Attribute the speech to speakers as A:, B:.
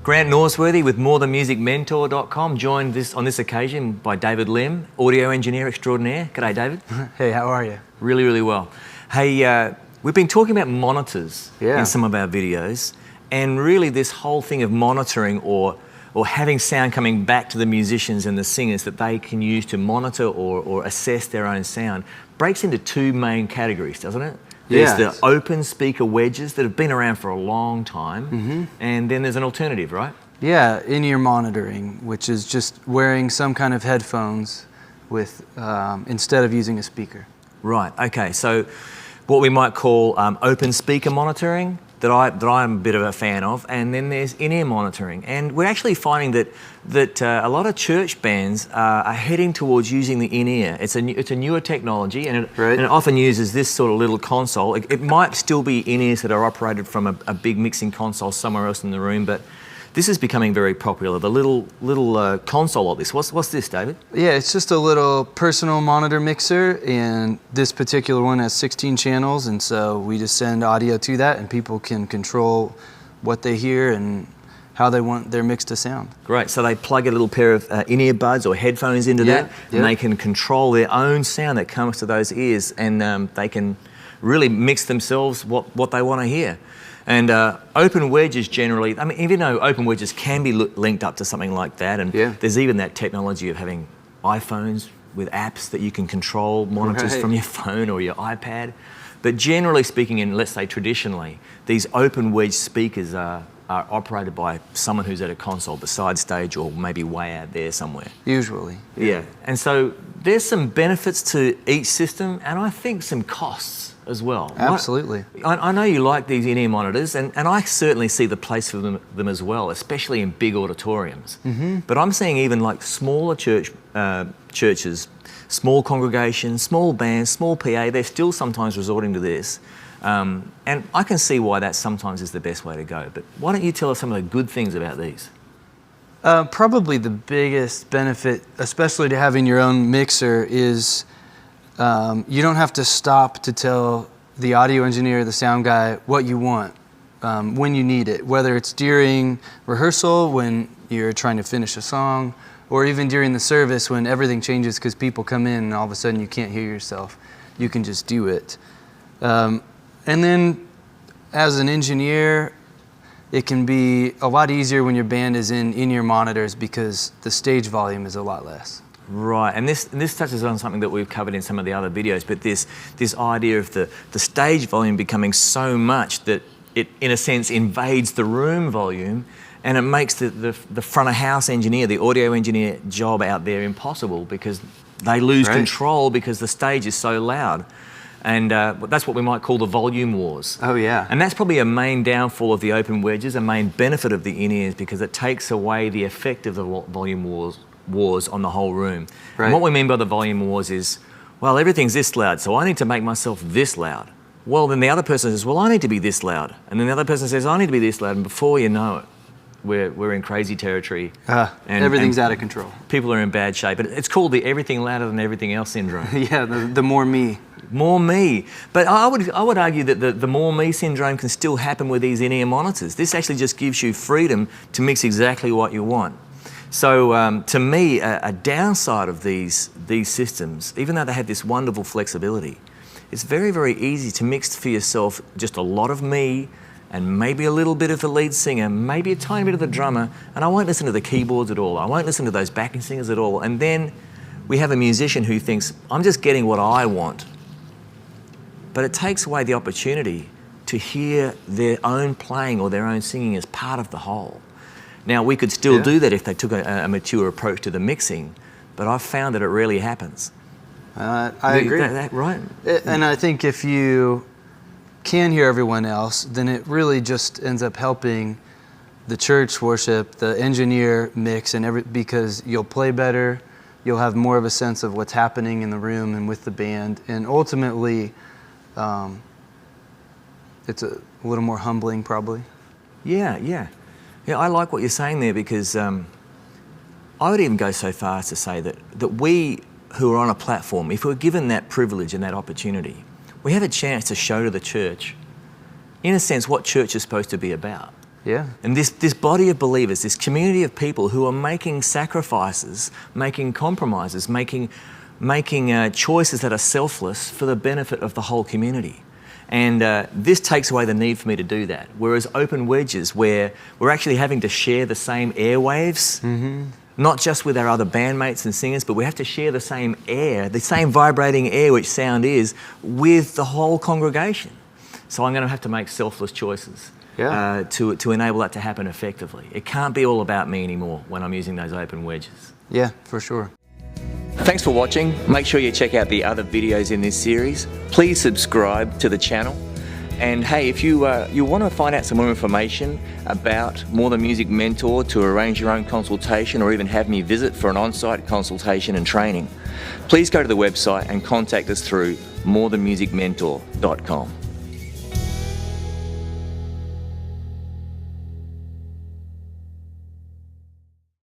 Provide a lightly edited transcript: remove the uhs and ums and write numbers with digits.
A: Grant Norsworthy with morethanmusicmentor.com, joined on this occasion by David Lim, audio engineer extraordinaire. G'day, David.
B: Hey, how are you?
A: Really, really well. Hey, we've been talking about monitors in some of our videos, and really this whole thing of monitoring or having sound coming back to the musicians and the singers that they can use to monitor or assess their own sound breaks into two main categories, doesn't it? There's the open speaker wedges that have been around for a long time, and then there's an alternative, right?
B: Yeah, in-ear monitoring, which is just wearing some kind of headphones with instead of using a speaker. Right.
A: Okay. So, what we might call open speaker monitoring that I'm a bit of a fan of, and then there's in-ear monitoring, and we're actually finding that a lot of church bands are heading towards using the in-ear. It's a newer technology, and it often uses this sort of little console. It might still be in-ears that are operated from a big mixing console somewhere else in the room, but this is becoming very popular. The little console like this. What's this, David?
B: Yeah, it's just a little personal monitor mixer, and this particular one has 16 channels, and so we just send audio to that, and people can control what they hear and how they want their mix to sound.
A: Great. So they plug a little pair of in-ear buds or headphones into that, and they can control their own sound that comes to those ears, and they can really mix themselves what they want to hear. And open wedges generally, I mean, even though open wedges can be linked up to something like that, and there's even that technology of having iPhones with apps that you can control monitors from your phone or your iPad. But generally speaking, and let's say traditionally, these open wedge speakers are operated by someone who's at a console beside stage or maybe way out there somewhere.
B: Usually.
A: Yeah. And so there's some benefits to each system, and I think some costs as well.
B: Absolutely.
A: I know you like these in-ear monitors, and I certainly see the place for them as well, especially in big auditoriums. But I'm seeing even like smaller churches, small congregations, small bands, small PA, they're still sometimes resorting to this. And I can see why that sometimes is the best way to go. But why don't you tell us some of the good things about these?
B: Probably the biggest benefit, especially to having your own mixer, is you don't have to stop to tell the audio engineer, the sound guy, what you want when you need it, whether it's during rehearsal when you're trying to finish a song, or even during the service when everything changes because people come in and all of a sudden you can't hear yourself. You can just do it. And then as an engineer, it can be a lot easier when your band is in-ear monitors because the stage volume is a lot less.
A: Right, and this touches on something that we've covered in some of the other videos, but this idea of the stage volume becoming so much that it, in a sense, invades the room volume, and it makes the front of house engineer, the audio engineer job out there impossible because they lose control because the stage is so loud. And that's what we might call the volume wars.
B: Oh, yeah.
A: And that's probably a main downfall of the open wedges, a main benefit of the in-ears, because it takes away the effect of the volume wars on the whole room. And what we mean by the volume wars is, well, everything's this loud, so I need to make myself this loud. Well, then the other person says, well, I need to be this loud. And then the other person says, I need to be this loud. And before you know it, we're in crazy territory.
B: And everything's out of control.
A: People are in bad shape. It's called the everything louder than everything else syndrome.
B: Yeah, the more me.
A: More me. But I would argue that the more me syndrome can still happen with these in-ear monitors. This actually just gives you freedom to mix exactly what you want. So to me, a downside of these systems, even though they have this wonderful flexibility, it's very, very easy to mix for yourself just a lot of me and maybe a little bit of the lead singer, maybe a tiny bit of the drummer, and I won't listen to the keyboards at all. I won't listen to those backing singers at all. And then we have a musician who thinks, I'm just getting what I want. But it takes away the opportunity to hear their own playing or their own singing as part of the whole. Now, we could still do that if they took a mature approach to the mixing, but I've found that it rarely happens.
B: I agree.
A: Right?
B: And I think if you can hear everyone else, then it really just ends up helping the church worship, the engineer mix, and because you'll play better, you'll have more of a sense of what's happening in the room and with the band, and ultimately, it's a little more humbling, probably.
A: Yeah, I like what you're saying there because I would even go so far as to say that we who are on a platform, if we're given that privilege and that opportunity, we have a chance to show to the church, in a sense, what church is supposed to be about.
B: Yeah.
A: And this body of believers, this community of people who are making sacrifices, making compromises, making choices that are selfless for the benefit of the whole community. And this takes away the need for me to do that. Whereas open wedges, where we're actually having to share the same airwaves, not just with our other bandmates and singers, but we have to share the same air, the same vibrating air which sound is, with the whole congregation. So I'm going to have to make selfless choices to enable that to happen effectively. It can't be all about me anymore when I'm using those open wedges.
B: Yeah, for sure.
A: Thanks for watching. Make sure you check out the other videos in this series. Please subscribe to the channel. And hey, if you want to find out some more information about More Than Music Mentor, to arrange your own consultation or even have me visit for an on-site consultation and training, please go to the website and contact us through morethanmusicmentor.com.